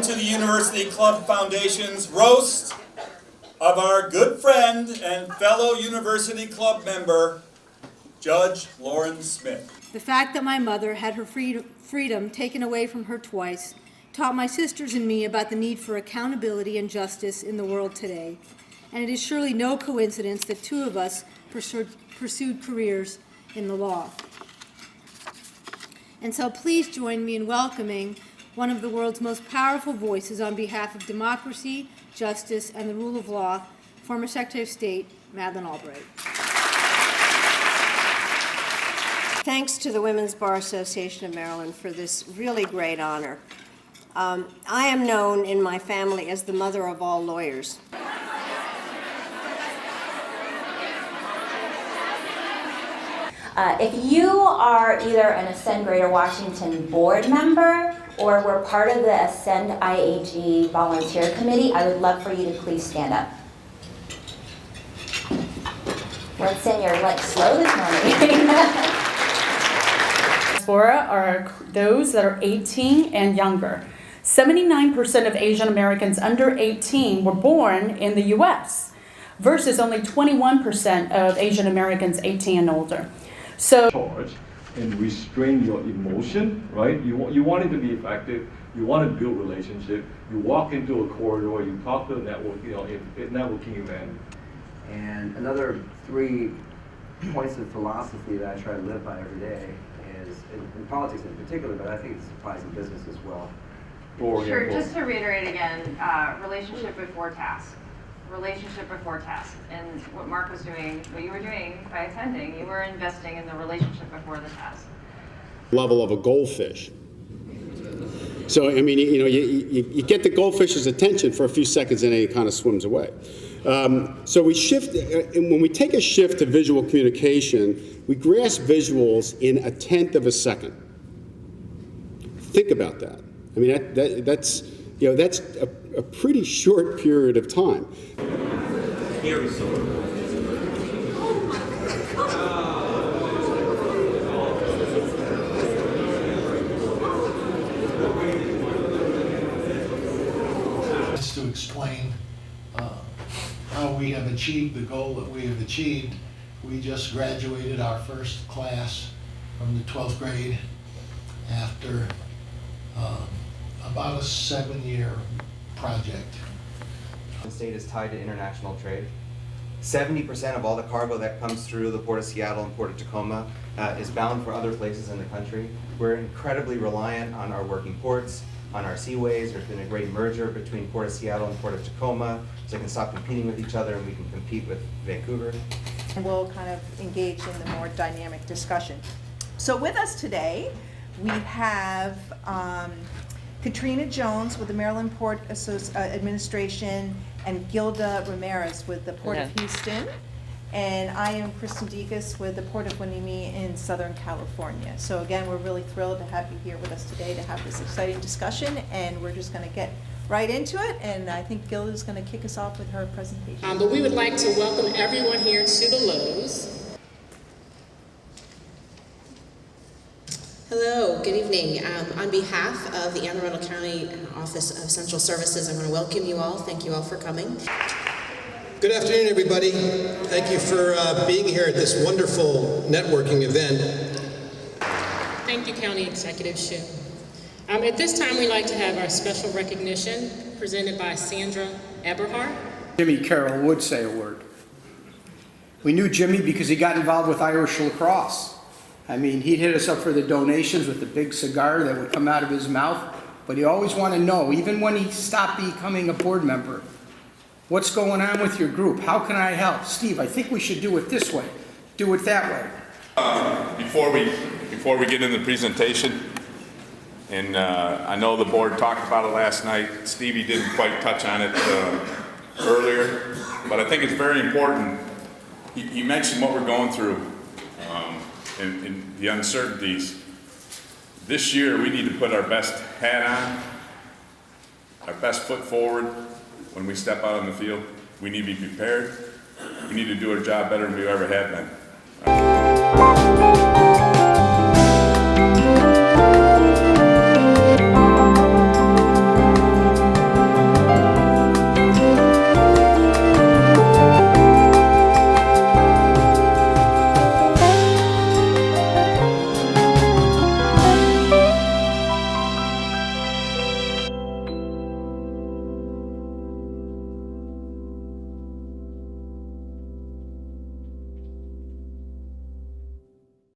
to the University Club Foundation's roast of our good friend and fellow University Club member, Judge Lauren Smith. The fact that my mother had her freedom taken away from her twice taught my sisters and me about the need for accountability and justice in the world today. And it is surely no coincidence that two of us pursued careers in the law. And so please join me in welcoming one of the world's most powerful voices on behalf of democracy, justice, and the rule of law, former Secretary of State, Madeleine Albright. Thanks to the Women's Bar Association of Maryland for this really great honor. I am known in my family as the mother of all lawyers. If you are either an Ascend Greater Washington board member or were part of the Ascend IAG volunteer committee, I would love for you to please stand up. Let's you're like slow this morning. Diaspora are those that are 18 and younger. 79% of Asian Americans under 18 were born in the U.S. versus only 21% of Asian Americans 18 and older. So charge and restrain your emotion, right? You want it to be effective. You want to build relationship. You walk into a corridor. You talk to the network. Networking event. And another 3 points of philosophy that I try to live by every day is in politics in particular, but I think this applies in business as well. Sure. Just to reiterate again, relationship before task. Relationship before task. And what Mark was doing, what you were doing by attending, you were investing in the relationship before the task. Level of a goldfish. So, I mean, you get the goldfish's attention for a few seconds and then he kind of swims away. So we shift, and when we take a shift to visual communication, we grasp visuals in 1/10 of a second. Think about that. I mean, that's a pretty short period of time. Just to explain how we have achieved the goal that we have achieved, we just graduated our first class from the 12th grade after about a 7-year project. The state is tied to international trade. 70% of all the cargo that comes through the Port of Seattle and Port of Tacoma is bound for other places in the country. We're incredibly reliant on our working ports, on our seaways. There's been a great merger between Port of Seattle and Port of Tacoma, so they can stop competing with each other and we can compete with Vancouver. And we'll kind of engage in the more dynamic discussion. So with us today, we have Katrina Jones with the Maryland Port Administration and Gilda Ramirez with the Port of Houston. And I am Kristen Dekas with the Port of Hueneme in Southern California. So again, we're really thrilled to have you here with us today to have this exciting discussion, and we're just going to get right into it, and I think Gilda is going to kick us off with her presentation. But we would like to welcome everyone here to the Lowe's. Hello, good evening. On behalf of the Anne Arundel County Office of Central Services, I want to welcome you all. Thank you all for coming. Good afternoon, everybody. Thank you for being here at this wonderful networking event. Thank you, County Executive Shu. At this time, we'd like to have our special recognition presented by Sandra Eberhardt. Jimmy Carroll would say a word. We knew Jimmy because he got involved with Irish lacrosse. I mean, he'd hit us up for the donations with the big cigar that would come out of his mouth, but he always wanted to know, even when he stopped becoming a board member, what's going on with your group? How can I help? Steve, I think we should do it this way. Do it that way. Before we get into the presentation, and I know the board talked about it last night. Stevie didn't quite touch on it earlier, but I think it's very important. He mentioned what we're going through and the uncertainties. This year, we need to put our best hat on, our best foot forward when we step out on the field. We need to be prepared. We need to do our job better than we ever have been.